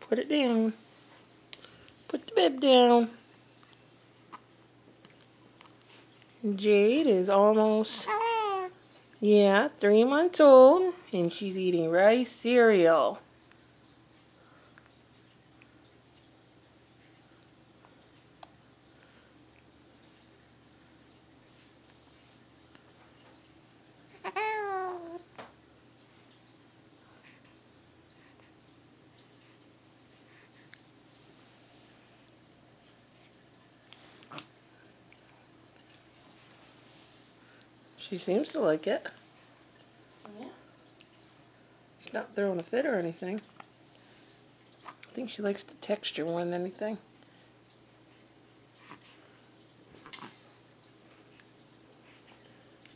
Put it down. Put the bib down. Jade is almost, 3 months old, and she's eating rice cereal. She seems to like it. Yeah. She's not throwing a fit or anything. I think she likes the texture more than anything.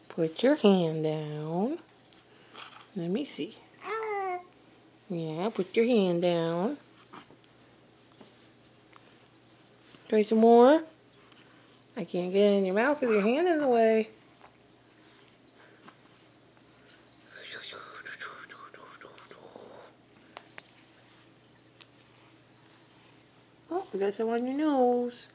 Put your hand down. Let me see. Yeah, put your hand down. Try some more. I can't get it in your mouth with your hand in the way. Oh, we got some on your nose.